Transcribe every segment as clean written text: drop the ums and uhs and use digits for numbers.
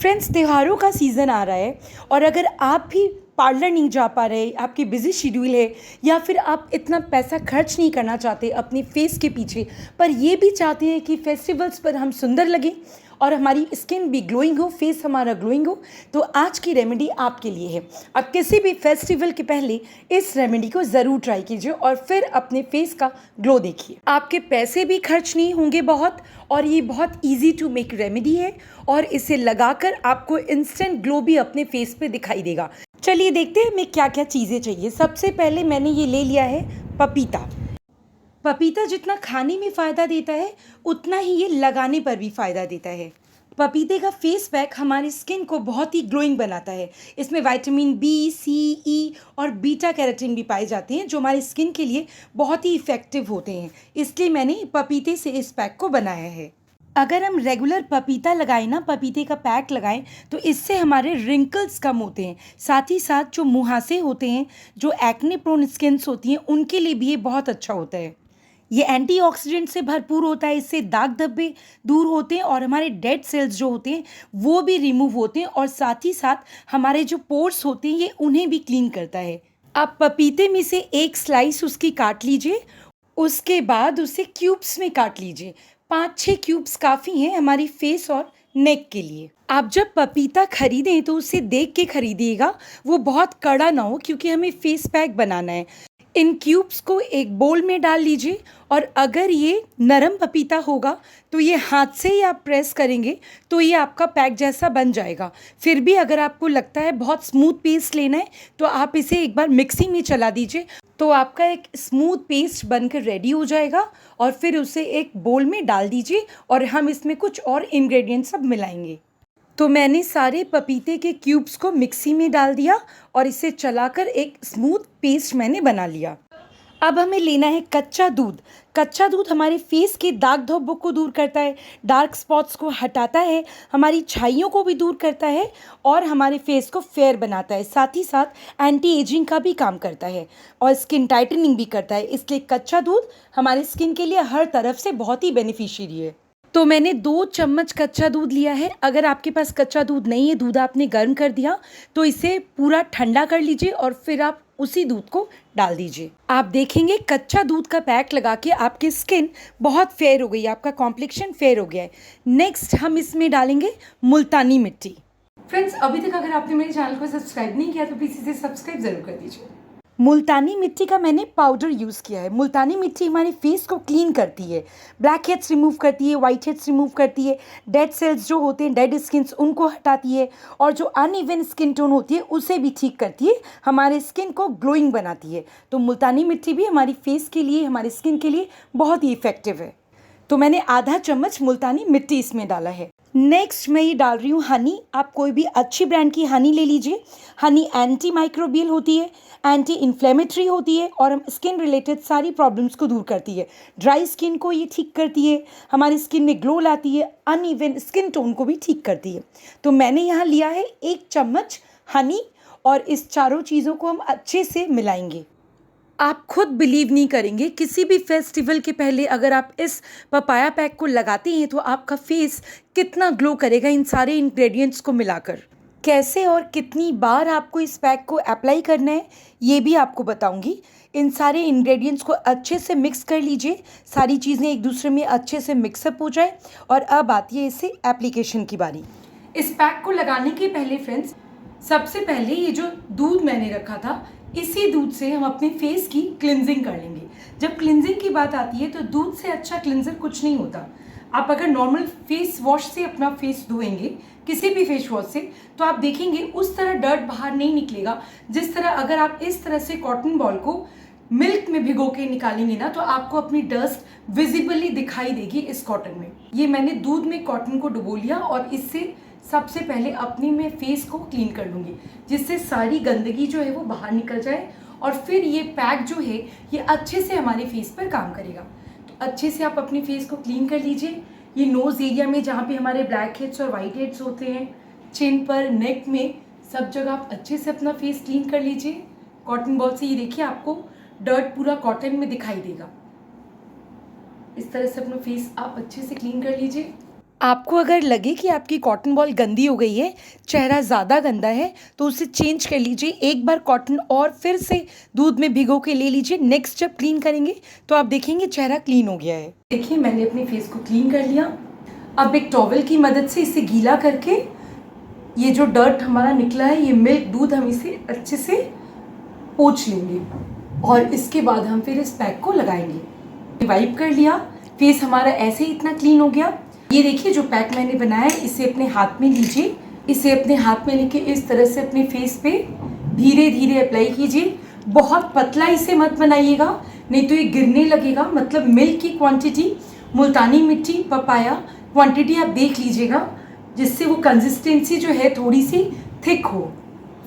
Friends, त्योहारों का season आ रहा है और अगर आप भी पार्लर नहीं जा पा रहे, आपकी बिज़ी शेड्यूल है या फिर आप इतना पैसा खर्च नहीं करना चाहते अपने फेस के पीछे, पर ये भी चाहते हैं कि फेस्टिवल्स पर हम सुंदर लगें और हमारी स्किन भी ग्लोइंग हो, फेस हमारा ग्लोइंग हो, तो आज की रेमेडी आपके लिए है। आप किसी भी फेस्टिवल के पहले इस रेमेडी को ज़रूर ट्राई कीजिए और फिर अपने फेस का ग्लो देखिए। आपके पैसे भी खर्च नहीं होंगे बहुत, और ये बहुत इजी टू मेक रेमेडी है और इसे लगाकर आपको इंस्टेंट ग्लो भी अपने फेस पे दिखाई देगा। चलिए देखते हैं हमें क्या क्या चीज़ें चाहिए। सबसे पहले मैंने ये ले लिया है पपीता। पपीता जितना खाने में फ़ायदा देता है उतना ही ये लगाने पर भी फ़ायदा देता है। पपीते का फेस पैक हमारी स्किन को बहुत ही ग्लोइंग बनाता है। इसमें विटामिन बी, सी, ई और बीटा कैरोटीन भी पाए जाते हैं जो हमारी स्किन के लिए बहुत ही इफ़ेक्टिव होते हैं। इसलिए मैंने पपीते से इस पैक को बनाया है। अगर हम रेगुलर पपीता लगाएं ना, पपीते का पैक लगाएं, तो इससे हमारे रिंकल्स कम होते हैं। साथ ही साथ जो मुहासे होते हैं, जो एक्ने प्रोन स्किन्स होती हैं, उनके लिए भी ये बहुत अच्छा होता है। ये एंटीऑक्सीडेंट से भरपूर होता है। इससे दाग धब्बे दूर होते हैं और हमारे डेड सेल्स जो होते हैं वो भी रिमूव होते हैं, और साथ ही साथ हमारे जो पोर्स होते हैं ये उन्हें भी क्लीन करता है। आप पपीते में से एक स्लाइस उसकी काट लीजिए, उसके बाद उसे क्यूब्स में काट लीजिए। 5-6 क्यूब्स काफ़ी हैं हमारी फेस और नेक के लिए। आप जब पपीता खरीदें तो उसे देख के खरीदिएगा, वो बहुत कड़ा ना हो, क्योंकि हमें फेस पैक बनाना है। इन क्यूब्स को एक बोल में डाल लीजिए, और अगर ये नरम पपीता होगा तो ये हाथ से ही आप प्रेस करेंगे तो ये आपका पैक जैसा बन जाएगा। फिर भी अगर आपको लगता है बहुत स्मूथ पेस्ट लेना है तो आप इसे एक बार मिक्सी में चला दीजिए, तो आपका एक स्मूथ पेस्ट बनकर रेडी हो जाएगा। और फिर उसे एक बोल में डाल दीजिए और हम इसमें कुछ और इंग्रेडिएंट्स सब मिलाएंगे। तो मैंने सारे पपीते के क्यूब्स को मिक्सी में डाल दिया और इसे चलाकर एक स्मूथ पेस्ट मैंने बना लिया। अब हमें लेना है कच्चा दूध। कच्चा दूध हमारे फेस के दाग धब्बों को दूर करता है, डार्क स्पॉट्स को हटाता है, हमारी छाइयों को भी दूर करता है और हमारे फेस को फेयर बनाता है। साथ ही साथ एंटी एजिंग का भी काम करता है और स्किन टाइटनिंग भी करता है। इसलिए कच्चा दूध हमारे स्किन के लिए हर तरफ से बहुत ही बेनिफिशियरी है। तो मैंने 2 चम्मच कच्चा दूध लिया है। अगर आपके पास कच्चा दूध नहीं है, दूध आपने गर्म कर दिया, तो इसे पूरा ठंडा कर लीजिए और फिर आप उसी दूध को डाल दीजिए। आप देखेंगे कच्चा दूध का पैक लगा के आपकी स्किन बहुत फेयर हो गई, आपका कॉम्प्लेक्शन फेयर हो गया है। नेक्स्ट हम इसमें डालेंगे मुल्तानी मिट्टी। फ्रेंड्स, अभी तक अगर आपने मेरे चैनल को सब्सक्राइब नहीं किया तो प्लीज़ इसे सब्सक्राइब ज़रूर कर दीजिए। मुल्तानी मिट्टी का मैंने पाउडर यूज़ किया है। मुल्तानी मिट्टी हमारे फेस को क्लीन करती है, ब्लैक हेड्स रिमूव करती है, वाइट हेड्स रिमूव करती है, डेड सेल्स जो होते हैं, डेड स्किन्स, उनको हटाती है, और जो अनइवन स्किन टोन होती है उसे भी ठीक करती है, हमारे स्किन को ग्लोइंग बनाती है। तो मुल्तानी मिट्टी भी हमारी फेस के लिए, हमारी स्किन के लिए बहुत ही इफ़ेक्टिव है। तो मैंने आधा चम्मच मुल्तानी मिट्टी इसमें डाला है। नेक्स्ट मैं ये डाल रही हूँ हनी। आप कोई भी अच्छी ब्रांड की हनी ले लीजिए। हनी एंटी माइक्रोबियल होती है, एंटी इन्फ्लेमेटरी होती है और हम स्किन रिलेटेड सारी प्रॉब्लम्स को दूर करती है। ड्राई स्किन को ये ठीक करती है, हमारी स्किन में ग्लो लाती है, अनइवन स्किन टोन को भी ठीक करती है। तो मैंने यहाँ लिया है 1 चम्मच हनी, और इस चारों चीज़ों को हम अच्छे से मिलाएंगे। आप खुद बिलीव नहीं करेंगे, किसी भी फेस्टिवल के पहले अगर आप इस पपाया पैक को लगाते हैं तो आपका फेस कितना ग्लो करेगा इन सारे इंग्रेडिएंट्स को मिलाकर। कैसे और कितनी बार आपको इस पैक को अप्लाई करना है ये भी आपको बताऊंगी। इन सारे इंग्रेडिएंट्स को अच्छे से मिक्स कर लीजिए, सारी चीज़ें एक दूसरे में अच्छे से मिक्सअप हो जाए। और अब आती है इसे एप्लीकेशन की बारी। इस पैक को लगाने के पहले फ्रेंड्स, सबसे पहले ये जो दूध मैंने रखा था, इसी दूध से हम अपने फेस की क्लिनजिंग कर लेंगे। जब क्लिनजिंग की बात आती है तो दूध से अच्छा क्लिनजर कुछ नहीं होता। आप अगर नॉर्मल फेस वॉश से अपना फेस धोएंगे, किसी भी फेस वॉश से, तो आप देखेंगे उस तरह डर्ट बाहर नहीं निकलेगा। जिस तरह अगर आप इस तरह से कॉटन बॉल को मिल्क में भिगो के निकालेंगे ना, तो आपको अपनी डस्ट विजिबली दिखाई देगी इस कॉटन में। ये मैंने दूध में कॉटन को डुबो लिया और इससे सबसे पहले अपनी मैं फेस को क्लीन कर लूँगी, जिससे सारी गंदगी जो है वो बाहर निकल जाए, और फिर ये पैक जो है ये अच्छे से हमारे फेस पर काम करेगा। तो अच्छे से आप अपने फेस को क्लीन कर लीजिए। ये नोज़ एरिया में जहाँ पे हमारे ब्लैक हेड्स और वाइट हेड्स होते हैं, चिन पर, नेक में, सब जगह आप अच्छे से अपना फेस क्लीन कर लीजिए कॉटन बॉल से। ये देखिए आपको डर्ट पूरा कॉटन में दिखाई देगा। इस तरह से अपना फेस आप अच्छे से क्लीन कर लीजिए। आपको अगर लगे कि आपकी कॉटन बॉल गंदी हो गई है, चेहरा ज़्यादा गंदा है, तो उसे चेंज कर लीजिए। एक बार कॉटन और फिर से दूध में भिगो के ले लीजिए। नेक्स्ट जब क्लीन करेंगे तो आप देखेंगे चेहरा क्लीन हो गया है। देखिए मैंने अपने फेस को क्लीन कर लिया। अब एक टॉवल की मदद से इसे गीला करके ये जो डर्ट हमारा निकला है, ये मिल्क दूध, हम इसे अच्छे से पोंछ लेंगे और इसके बाद हम फिर इस पैक को लगाएंगे। वाइप कर लिया, फेस हमारा ऐसे ही इतना क्लीन हो गया। ये देखिए जो पैक मैंने बनाया है, इसे अपने हाथ में लीजिए। इसे अपने हाथ में लेके इस तरह से अपने फेस पे धीरे धीरे अप्लाई कीजिए। बहुत पतला इसे मत बनाइएगा, नहीं तो ये गिरने लगेगा। मतलब मिल्क की क्वांटिटी, मुल्तानी मिट्टी, पपाया क्वांटिटी आप देख लीजिएगा, जिससे वो कंसिस्टेंसी जो है थोड़ी सी थिक हो।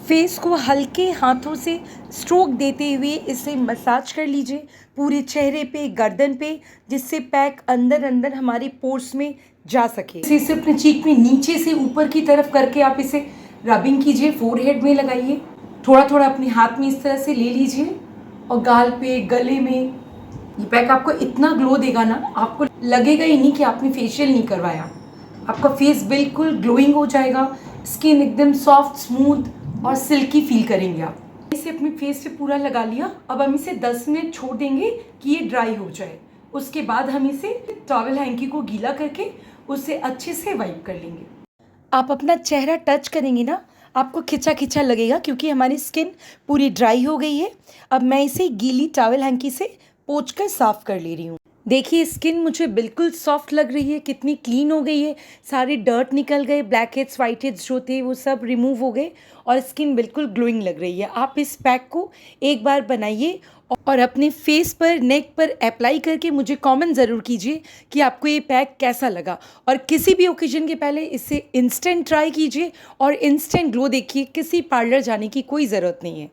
फेस को हल्के हाथों से स्ट्रोक देते हुए इसे मसाज कर लीजिए पूरे चेहरे पे, गर्दन पे, जिससे पैक अंदर अंदर हमारे पोर्स में जा सके। इसे अपने चीक में नीचे से ऊपर की तरफ करके आप इसे रबिंग कीजिए, फोरहेड में लगाइए। थोड़ा थोड़ा अपने हाथ में इस तरह से ले लीजिए और गाल पे, गले में। ये पैक आपको इतना ग्लो देगा ना, आपको लगेगा ही नहीं कि आपने फेशियल नहीं करवाया। आपका फेस बिल्कुल ग्लोइंग हो जाएगा, स्किन एकदम सॉफ्ट, स्मूथ और सिल्की फील करेंगे आप। इसे अपने फेस पे पूरा लगा लिया। अब हम इसे 10 मिनट छोड़ देंगे कि ये ड्राई हो जाए। उसके बाद हम इसे टॉवल हैंकी को गीला करके उसे अच्छे से वाइप कर लेंगे। आप अपना चेहरा टच करेंगे ना, आपको खिंचा खिंचा लगेगा क्योंकि हमारी स्किन पूरी ड्राई हो गई है। अब मैं इसे गीली टॉवल हैंकी से पोंछ कर साफ़ कर ले रही हूँ। देखिए स्किन मुझे बिल्कुल सॉफ्ट लग रही है, कितनी क्लीन हो गई है। सारे डर्ट निकल गए, ब्लैक हेड्स, वाइट हेड्स जो थे वो सब रिमूव हो गए और स्किन बिल्कुल ग्लोइंग लग रही है। आप इस पैक को एक बार बनाइए और अपने फेस पर, नेक पर अप्लाई करके मुझे कमेंट ज़रूर कीजिए कि आपको ये पैक कैसा लगा। और किसी भी ओकेजन के पहले इसे इंस्टेंट ट्राई कीजिए और इंस्टेंट ग्लो देखिए। किसी पार्लर जाने की कोई ज़रूरत नहीं है।